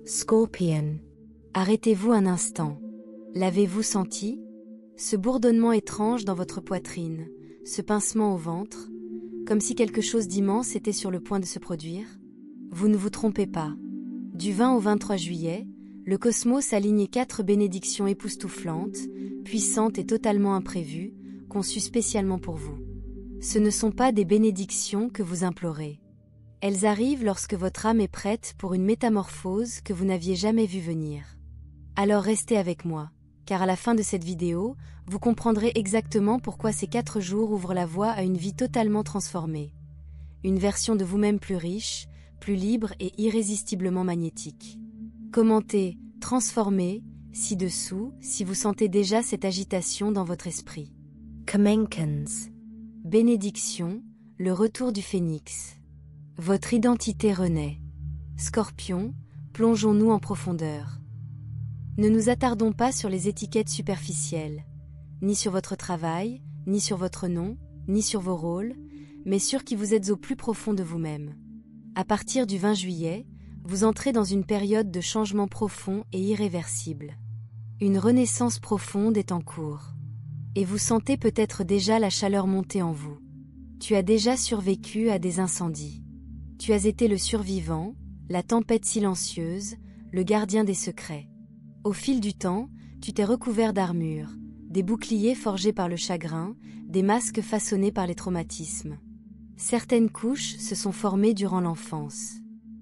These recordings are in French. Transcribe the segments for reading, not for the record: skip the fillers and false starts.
Scorpion. Arrêtez-vous un instant. L'avez-vous senti? Ce bourdonnement étrange dans votre poitrine, ce pincement au ventre, comme si quelque chose d'immense était sur le point de se produire? Vous ne vous trompez pas. Du 20 au 23 juillet, le cosmos aligne 4 bénédictions époustouflantes, puissantes et totalement imprévues, conçues spécialement pour vous. Ce ne sont pas des bénédictions que vous implorez. Elles arrivent lorsque votre âme est prête pour une métamorphose que vous n'aviez jamais vue venir. Alors restez avec moi, car à la fin de cette vidéo, vous comprendrez exactement pourquoi ces 4 jours ouvrent la voie à une vie totalement transformée. Une version de vous-même plus riche, plus libre et irrésistiblement magnétique. Commentez, transformez, ci-dessous, si vous sentez déjà cette agitation dans votre esprit. Kamenkans. Bénédiction, le retour du phénix. Votre identité renaît. Scorpion, plongeons-nous en profondeur. Ne nous attardons pas sur les étiquettes superficielles, ni sur votre travail, ni sur votre nom, ni sur vos rôles, mais sur qui vous êtes au plus profond de vous-même. À partir du 20 juillet, vous entrez dans une période de changement profond et irréversible. Une renaissance profonde est en cours. Et vous sentez peut-être déjà la chaleur monter en vous. Tu as déjà survécu à des incendies. Tu as été le survivant, la tempête silencieuse, le gardien des secrets. Au fil du temps, tu t'es recouvert d'armure, des boucliers forgés par le chagrin, des masques façonnés par les traumatismes. Certaines couches se sont formées durant l'enfance.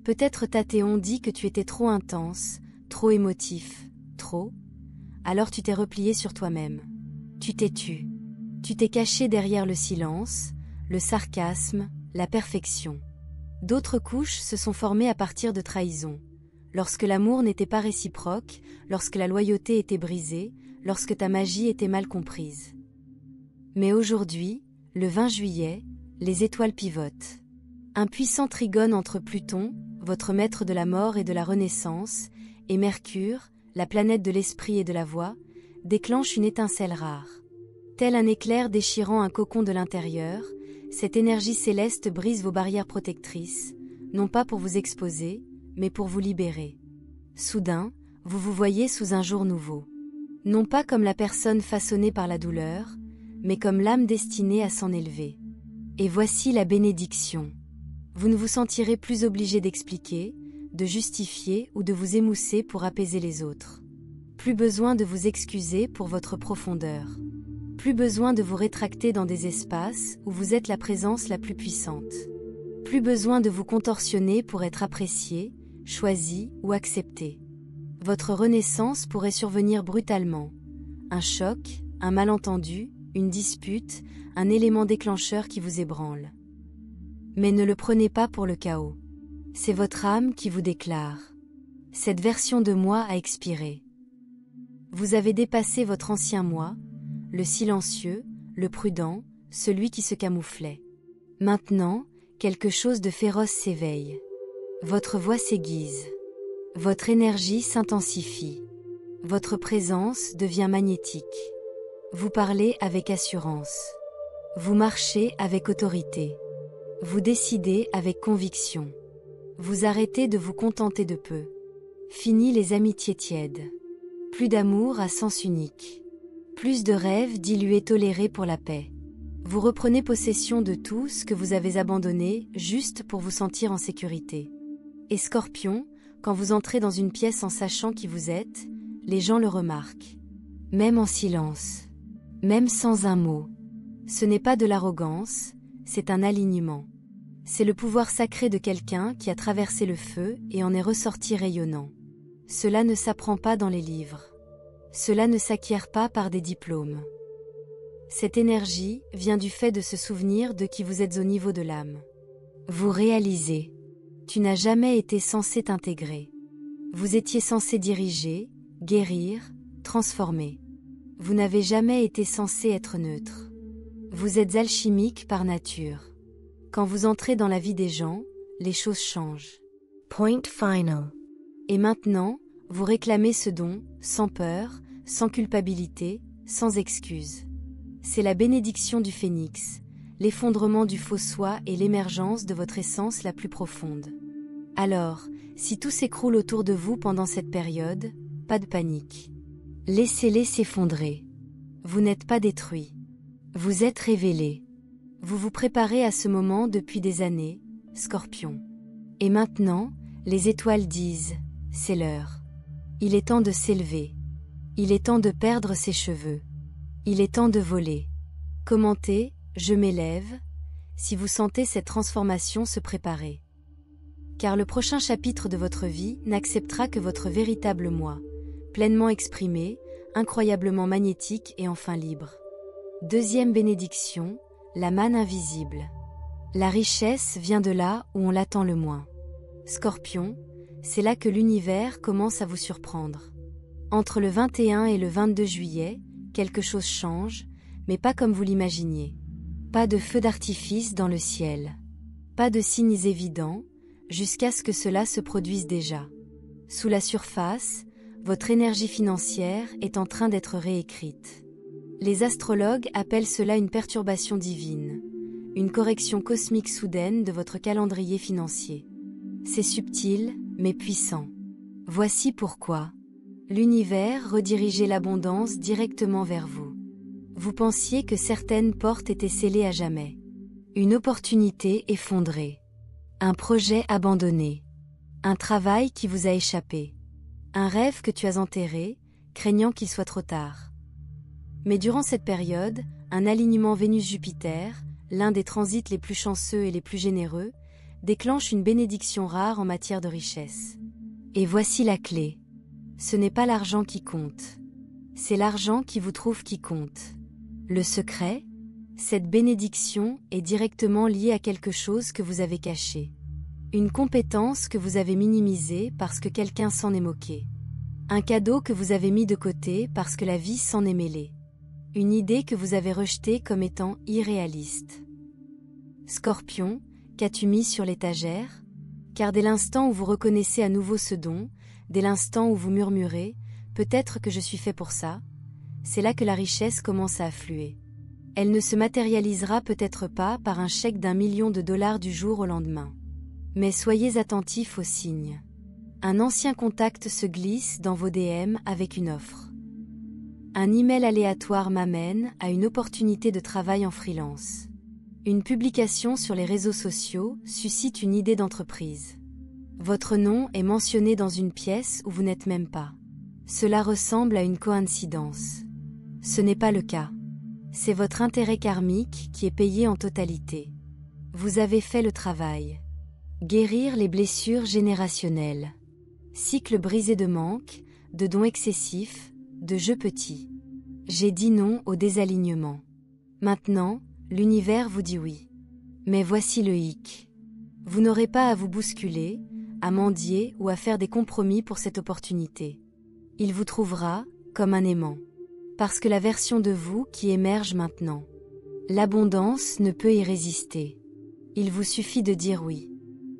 Peut-être Tathéon dit que tu étais trop intense, trop émotif, trop. Alors tu t'es replié sur toi-même. Tu t'es tu. Tu t'es caché derrière le silence, le sarcasme, la perfection. D'autres couches se sont formées à partir de trahisons. Lorsque l'amour n'était pas réciproque, lorsque la loyauté était brisée, lorsque ta magie était mal comprise. Mais aujourd'hui, le 20 juillet, les étoiles pivotent. Un puissant trigone entre Pluton, votre maître de la mort et de la renaissance, et Mercure, la planète de l'esprit et de la voix, déclenche une étincelle rare. Tel un éclair déchirant un cocon de l'intérieur, cette énergie céleste brise vos barrières protectrices, non pas pour vous exposer, mais pour vous libérer. Soudain, vous vous voyez sous un jour nouveau. Non pas comme la personne façonnée par la douleur, mais comme l'âme destinée à s'en élever. Et voici la bénédiction. Vous ne vous sentirez plus obligé d'expliquer, de justifier ou de vous émousser pour apaiser les autres. Plus besoin de vous excuser pour votre profondeur. Plus besoin de vous rétracter dans des espaces où vous êtes la présence la plus puissante. Plus besoin de vous contorsionner pour être apprécié, choisi ou accepté. Votre renaissance pourrait survenir brutalement. Un choc, un malentendu, une dispute, un élément déclencheur qui vous ébranle. Mais ne le prenez pas pour le chaos. C'est votre âme qui vous déclare. Cette version de moi a expiré. Vous avez dépassé votre ancien moi, le silencieux, le prudent, celui qui se camouflait. Maintenant, quelque chose de féroce s'éveille. Votre voix s'aiguise. Votre énergie s'intensifie. Votre présence devient magnétique. Vous parlez avec assurance. Vous marchez avec autorité. Vous décidez avec conviction. Vous arrêtez de vous contenter de peu. Fini les amitiés tièdes. Plus d'amour à sens unique. Plus de rêves dilués tolérés pour la paix. Vous reprenez possession de tout ce que vous avez abandonné juste pour vous sentir en sécurité. Et Scorpion, quand vous entrez dans une pièce en sachant qui vous êtes, les gens le remarquent. Même en silence. Même sans un mot. Ce n'est pas de l'arrogance, c'est un alignement. C'est le pouvoir sacré de quelqu'un qui a traversé le feu et en est ressorti rayonnant. Cela ne s'apprend pas dans les livres. Cela ne s'acquiert pas par des diplômes. Cette énergie vient du fait de se souvenir de qui vous êtes au niveau de l'âme. Vous réalisez. Tu n'as jamais été censé t'intégrer. Vous étiez censé diriger, guérir, transformer. Vous n'avez jamais été censé être neutre. Vous êtes alchimique par nature. Quand vous entrez dans la vie des gens, les choses changent. Point final. Et maintenant, vous réclamez ce don, sans peur, sans culpabilité, sans excuse. C'est la bénédiction du phénix, l'effondrement du faux soi et l'émergence de votre essence la plus profonde. Alors, Si tout s'écroule autour de vous pendant cette période, pas de panique. Laissez-les s'effondrer. Vous n'êtes pas détruit. Vous êtes révélé. Vous vous préparez à ce moment depuis des années, Scorpion. Et maintenant, les étoiles disent, c'est l'heure. Il est temps de s'élever. Il est temps de perdre ses cheveux. Il est temps de voler. Commentez, je m'élève, si vous sentez cette transformation se préparer. Car le prochain chapitre de votre vie n'acceptera que votre véritable moi, pleinement exprimé, incroyablement magnétique et enfin libre. Deuxième bénédiction, la manne invisible. La richesse vient de là où on l'attend le moins. Scorpion, c'est là que l'univers commence à vous surprendre. Entre le 21 et le 22 juillet, quelque chose change, mais pas comme vous l'imaginiez. Pas de feu d'artifice dans le ciel. Pas de signes évidents, jusqu'à ce que cela se produise déjà. Sous la surface, votre énergie financière est en train d'être réécrite. Les astrologues appellent cela une perturbation divine, une correction cosmique soudaine de votre calendrier financier. C'est subtil, mais puissant. Voici pourquoi. L'univers redirigeait l'abondance directement vers vous. Vous pensiez que certaines portes étaient scellées à jamais. Une opportunité effondrée. Un projet abandonné. Un travail qui vous a échappé. Un rêve que tu as enterré, craignant qu'il soit trop tard. Mais durant cette période, un alignement Vénus-Jupiter, l'un des transits les plus chanceux et les plus généreux, déclenche une bénédiction rare en matière de richesse. Et voici la clé. Ce n'est pas l'argent qui compte. C'est l'argent qui vous trouve qui compte. Le secret? Cette bénédiction est directement liée à quelque chose que vous avez caché. Une compétence que vous avez minimisée parce que quelqu'un s'en est moqué. Un cadeau que vous avez mis de côté parce que la vie s'en est mêlée. Une idée que vous avez rejetée comme étant irréaliste. Scorpion, qu'as-tu mis sur l'étagère? Car dès l'instant où vous reconnaissez à nouveau ce don, dès l'instant où vous murmurez « peut-être que je suis fait pour ça », c'est là que la richesse commence à affluer. Elle ne se matérialisera peut-être pas par un chèque d'1 million de dollars du jour au lendemain. Mais soyez attentifs aux signes. Un ancien contact se glisse dans vos DM avec une offre. Un email aléatoire m'amène à une opportunité de travail en freelance. Une publication sur les réseaux sociaux suscite une idée d'entreprise. Votre nom est mentionné dans une pièce où vous n'êtes même pas. Cela ressemble à une coïncidence. Ce n'est pas le cas. C'est votre intérêt karmique qui est payé en totalité. Vous avez fait le travail. Guérir les blessures générationnelles. Cycle brisé de manque, de dons excessifs, de jeux petits. J'ai dit non au désalignement. Maintenant, l'univers vous dit oui. Mais voici le hic. Vous n'aurez pas à vous bousculer, à mendier ou à faire des compromis pour cette opportunité. Il vous trouvera, comme un aimant. Parce que la version de vous qui émerge maintenant. L'abondance ne peut y résister. Il vous suffit de dire oui.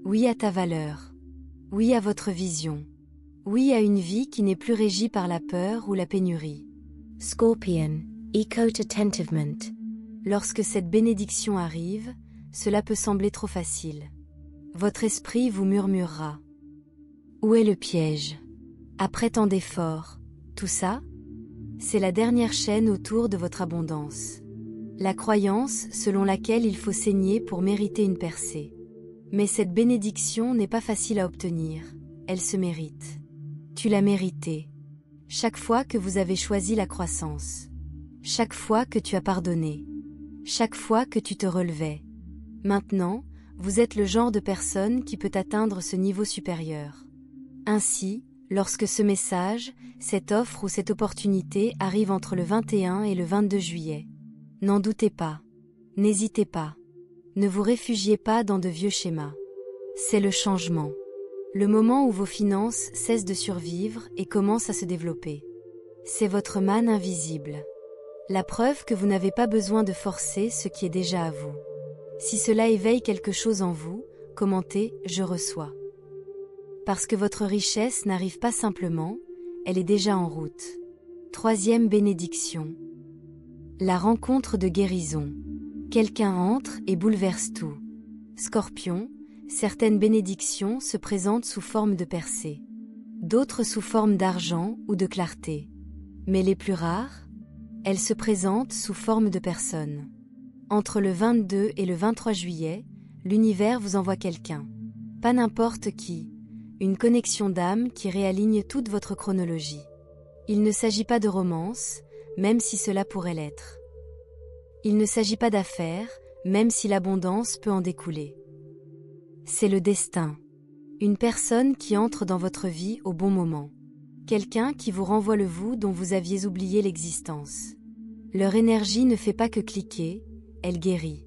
Oui à ta valeur. Oui à votre vision. Oui à une vie qui n'est plus régie par la peur ou la pénurie. Scorpion, Eco-Attentiveness. Lorsque cette bénédiction arrive, cela peut sembler trop facile. Votre esprit vous murmurera. Où est le piège? Après tant d'efforts, tout ça? C'est la dernière chaîne autour de votre abondance. La croyance selon laquelle il faut saigner pour mériter une percée. Mais cette bénédiction n'est pas facile à obtenir, elle se mérite. Tu l'as méritée. Chaque fois que vous avez choisi la croissance. Chaque fois que tu as pardonné. Chaque fois que tu te relevais. Maintenant, vous êtes le genre de personne qui peut atteindre ce niveau supérieur. Ainsi, lorsque ce message, cette offre ou cette opportunité arrive entre le 21 et le 22 juillet. N'en doutez pas. N'hésitez pas. Ne vous réfugiez pas dans de vieux schémas. C'est le changement. Le moment où vos finances cessent de survivre et commencent à se développer. C'est votre manne invisible. La preuve que vous n'avez pas besoin de forcer ce qui est déjà à vous. Si cela éveille quelque chose en vous, commentez « Je reçois ». Parce que votre richesse n'arrive pas simplement, elle est déjà en route. Troisième bénédiction. La rencontre de guérison. Quelqu'un entre et bouleverse tout. Scorpion, certaines bénédictions se présentent sous forme de percées, d'autres sous forme d'argent ou de clarté. Mais les plus rares, elles se présentent sous forme de personnes. Entre le 22 et le 23 juillet, l'univers vous envoie quelqu'un. Pas n'importe qui, une connexion d'âme qui réaligne toute votre chronologie. Il ne s'agit pas de romance, même si cela pourrait l'être. Il ne s'agit pas d'affaires, même si l'abondance peut en découler. C'est le destin. Une personne qui entre dans votre vie au bon moment. Quelqu'un qui vous renvoie le vous dont vous aviez oublié l'existence. Leur énergie ne fait pas que cliquer, elle guérit.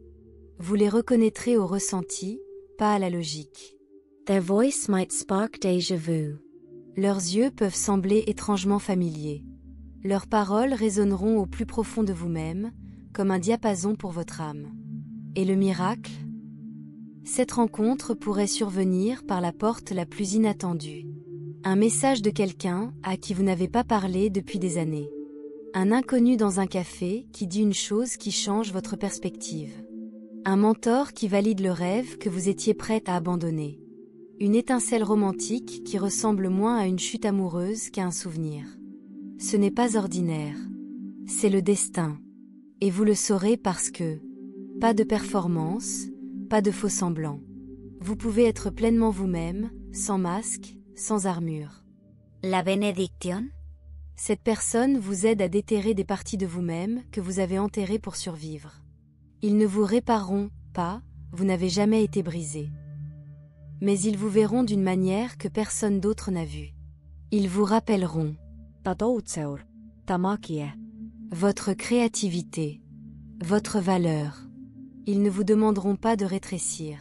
Vous les reconnaîtrez au ressenti, pas à la logique. Their voice might spark déjà vu. Leurs yeux peuvent sembler étrangement familiers. Leurs paroles résonneront au plus profond de vous-même, comme un diapason pour votre âme. Et le miracle ? Cette rencontre pourrait survenir par la porte la plus inattendue. Un message de quelqu'un à qui vous n'avez pas parlé depuis des années. Un inconnu dans un café qui dit une chose qui change votre perspective. Un mentor qui valide le rêve que vous étiez prête à abandonner. Une étincelle romantique qui ressemble moins à une chute amoureuse qu'à un souvenir. Ce n'est pas ordinaire. C'est le destin. Et vous le saurez parce que, pas de performance, pas de faux semblants. Vous pouvez être pleinement vous-même, sans masque, sans armure. La bénédiction? Cette personne vous aide à déterrer des parties de vous-même que vous avez enterrées pour survivre. Ils ne vous répareront pas, vous n'avez jamais été brisé. Mais ils vous verront d'une manière que personne d'autre n'a vue. Ils vous rappelleront votre créativité, votre valeur. Ils ne vous demanderont pas de rétrécir.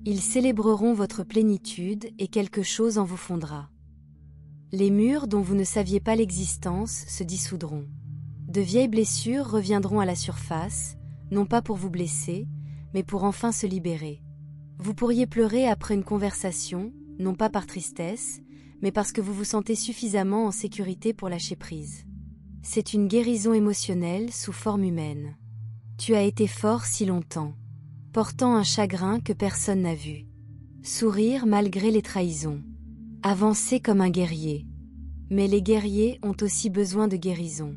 Ils célébreront votre plénitude et quelque chose en vous fondra. Les murs dont vous ne saviez pas l'existence se dissoudront. De vieilles blessures reviendront à la surface, non pas pour vous blesser, mais pour enfin se libérer. Vous pourriez pleurer après une conversation, non pas par tristesse, mais parce que vous vous sentez suffisamment en sécurité pour lâcher prise. C'est une guérison émotionnelle sous forme humaine. Tu as été fort si longtemps, portant un chagrin que personne n'a vu. Sourire malgré les trahisons. Avancer comme un guerrier. Mais les guerriers ont aussi besoin de guérison.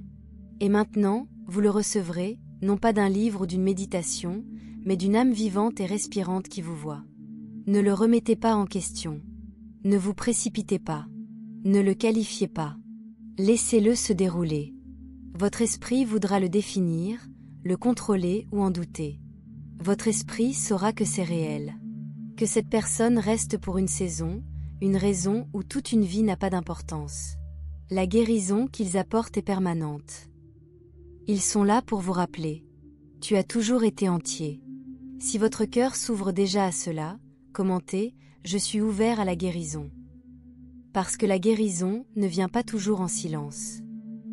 Et maintenant, vous le recevrez, non pas d'un livre ou d'une méditation, mais d'une âme vivante et respirante qui vous voit. Ne le remettez pas en question. Ne vous précipitez pas. Ne le qualifiez pas. Laissez-le se dérouler. Votre esprit voudra le définir, le contrôler ou en douter. Votre esprit saura que c'est réel. Que cette personne reste pour une saison, une raison où toute une vie n'a pas d'importance. La guérison qu'ils apportent est permanente. Ils sont là pour vous rappeler. Tu as toujours été entier. Si votre cœur s'ouvre déjà à cela, commentez « Je suis ouvert à la guérison ». Parce que la guérison ne vient pas toujours en silence.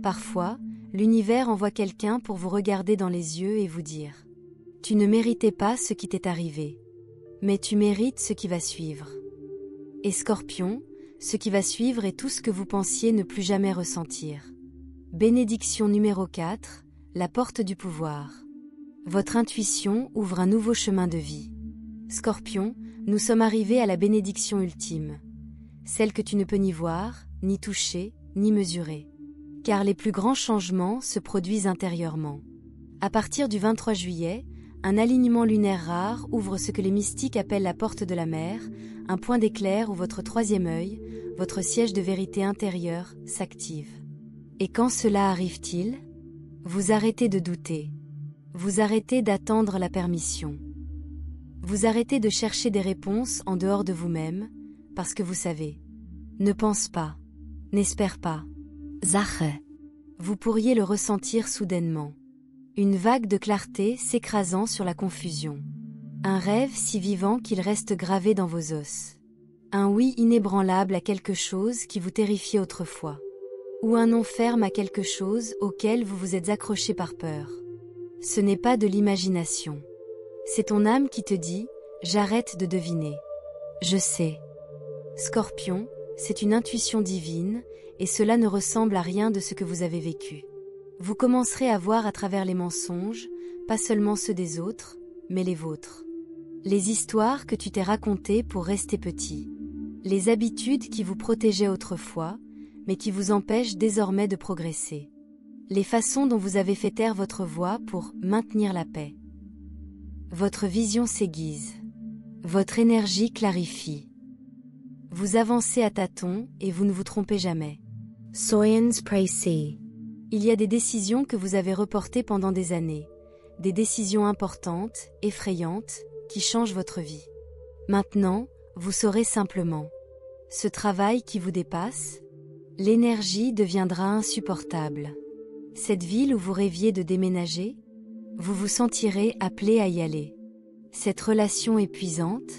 Parfois, l'univers envoie quelqu'un pour vous regarder dans les yeux et vous dire « Tu ne méritais pas ce qui t'est arrivé, mais tu mérites ce qui va suivre ». Et Scorpion, ce qui va suivre est tout ce que vous pensiez ne plus jamais ressentir. Bénédiction numéro 4, la porte du pouvoir. Votre intuition ouvre un nouveau chemin de vie. Scorpion, nous sommes arrivés à la bénédiction ultime. Celle que tu ne peux ni voir, ni toucher, ni mesurer. Car les plus grands changements se produisent intérieurement. À partir du 23 juillet, un alignement lunaire rare ouvre ce que les mystiques appellent la porte de la mer, un point d'éclair où votre troisième œil, votre siège de vérité intérieure, s'active. Et quand cela arrive-t-il? Vous arrêtez de douter. Vous arrêtez d'attendre la permission. Vous arrêtez de chercher des réponses en dehors de vous-même, parce que vous savez. Ne pense pas. N'espère pas. Sache. Vous pourriez le ressentir soudainement. Une vague de clarté s'écrasant sur la confusion. Un rêve si vivant qu'il reste gravé dans vos os. Un oui inébranlable à quelque chose qui vous terrifiait autrefois. Ou un non ferme à quelque chose auquel vous vous êtes accroché par peur. Ce n'est pas de l'imagination. C'est ton âme qui te dit « J'arrête de deviner. Je sais ». Scorpion, c'est une intuition divine, et cela ne ressemble à rien de ce que vous avez vécu. Vous commencerez à voir à travers les mensonges, pas seulement ceux des autres, mais les vôtres. Les histoires que tu t'es racontées pour rester petit. Les habitudes qui vous protégeaient autrefois, mais qui vous empêchent désormais de progresser. Les façons dont vous avez fait taire votre voix pour maintenir la paix. Votre vision s'aiguise. Votre énergie clarifie. Vous avancez à tâtons et vous ne vous trompez jamais. Soyens précis. Il y a des décisions que vous avez reportées pendant des années. Des décisions importantes, effrayantes, qui changent votre vie. Maintenant, vous saurez simplement. Ce travail qui vous dépasse, l'énergie deviendra insupportable. Cette ville où vous rêviez de déménager, vous vous sentirez appelé à y aller. Cette relation épuisante,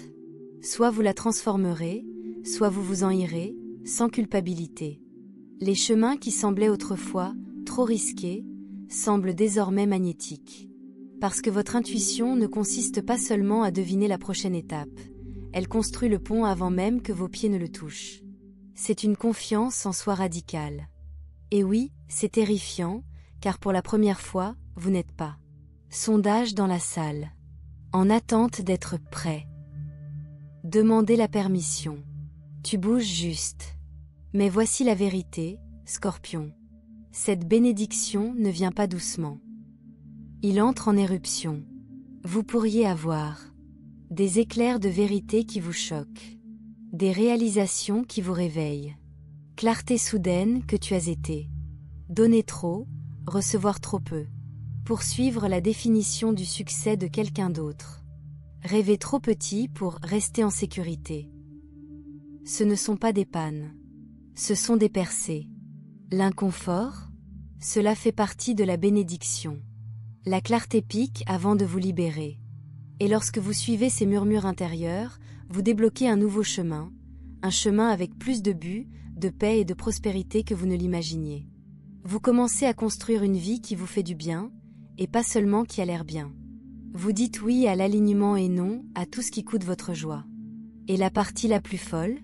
soit vous la transformerez, soit vous vous en irez, sans culpabilité. Les chemins qui semblaient autrefois trop risqués, semblent désormais magnétiques. Parce que votre intuition ne consiste pas seulement à deviner la prochaine étape, elle construit le pont avant même que vos pieds ne le touchent. C'est une confiance en soi radicale. Et oui, c'est terrifiant, car pour la première fois, vous n'êtes pas. Sondage dans la salle. En attente d'être prêt. Demandez la permission. Tu bouges juste. Mais voici la vérité, Scorpion. Cette bénédiction ne vient pas doucement. Il entre en éruption. Vous pourriez avoir des éclairs de vérité qui vous choquent, des réalisations qui vous réveillent, clarté soudaine que tu as été, donner trop, recevoir trop peu, poursuivre la définition du succès de quelqu'un d'autre, rêver trop petit pour rester en sécurité. Ce ne sont pas des pannes, ce sont des percées. L'inconfort, cela fait partie de la bénédiction. La clarté pique avant de vous libérer. Et lorsque vous suivez ces murmures intérieurs, vous débloquez un nouveau chemin, un chemin avec plus de but, de paix et de prospérité que vous ne l'imaginiez. Vous commencez à construire une vie qui vous fait du bien, et pas seulement qui a l'air bien. Vous dites oui à l'alignement et non à tout ce qui coûte votre joie. Et la partie la plus folle,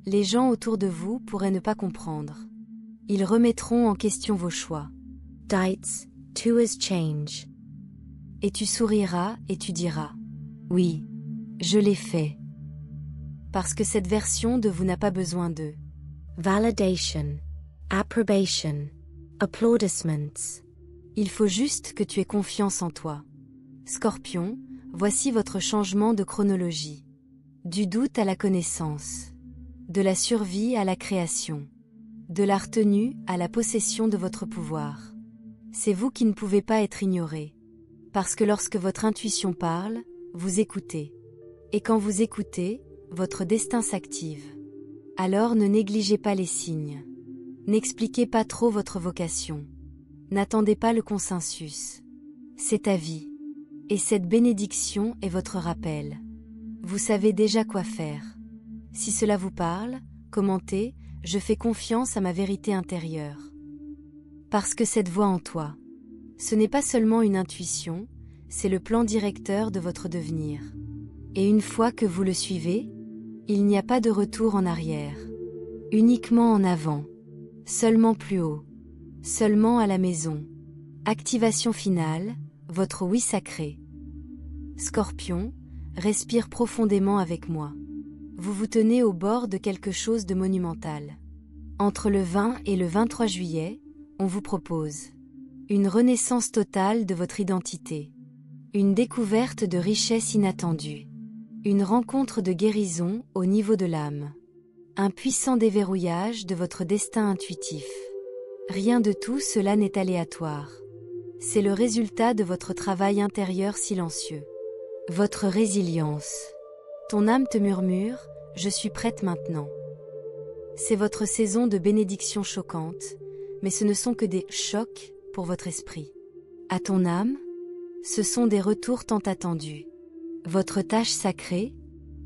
les gens autour de vous pourraient ne pas comprendre. Ils remettront en question vos choix. Dites, to as change. Et tu souriras et tu diras « Oui, je l'ai fait ». Parce que cette version de vous n'a pas besoin de validation, approbation, applaudissements. Il faut juste que tu aies confiance en toi. Scorpion, voici votre changement de chronologie. Du doute à la connaissance. De la survie à la création. De la retenue à la possession de votre pouvoir. C'est vous qui ne pouvez pas être ignoré. Parce que lorsque votre intuition parle, vous écoutez. Et quand vous écoutez, votre destin s'active. Alors ne négligez pas les signes. N'expliquez pas trop votre vocation. N'attendez pas le consensus. C'est ta vie. Et cette bénédiction est votre rappel. Vous savez déjà quoi faire. Si cela vous parle, commentez « Je fais confiance à ma vérité intérieure ». Parce que cette voix en toi, ce n'est pas seulement une intuition, c'est le plan directeur de votre devenir. Et une fois que vous le suivez, il n'y a pas de retour en arrière. Uniquement en avant. Seulement plus haut. Seulement à la maison. Activation finale, votre oui sacré. Scorpion, respire profondément avec moi. Vous vous tenez au bord de quelque chose de monumental. Entre le 20 et le 23 juillet, on vous propose une renaissance totale de votre identité, une découverte de richesse inattendue, une rencontre de guérison au niveau de l'âme, un puissant déverrouillage de votre destin intuitif. Rien de tout cela n'est aléatoire. C'est le résultat de votre travail intérieur silencieux. Votre résilience. Ton âme te murmure, je suis prête maintenant. C'est votre saison de bénédictions choquantes, mais ce ne sont que des chocs pour votre esprit. À ton âme, ce sont des retours tant attendus. Votre tâche sacrée,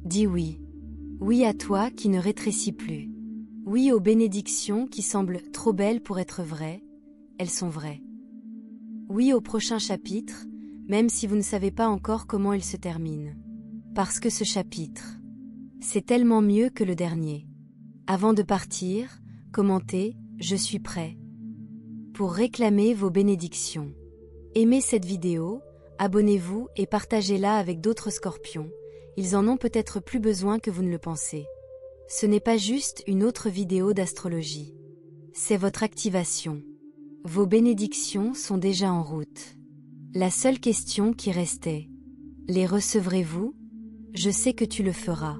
dis oui. Oui à toi qui ne rétrécis plus. Oui aux bénédictions qui semblent trop belles pour être vraies, elles sont vraies. Oui au prochain chapitre, même si vous ne savez pas encore comment il se termine. Parce que ce chapitre, c'est tellement mieux que le dernier. Avant de partir, commentez « Je suis prêt » pour réclamer vos bénédictions. Aimez cette vidéo, abonnez-vous et partagez-la avec d'autres scorpions, Ils en ont peut-être plus besoin que vous ne le pensez. Ce n'est pas juste une autre vidéo d'astrologie. C'est votre activation. Vos bénédictions sont déjà en route. La seule question qui restait: les recevrez-vous? Je sais que tu le feras.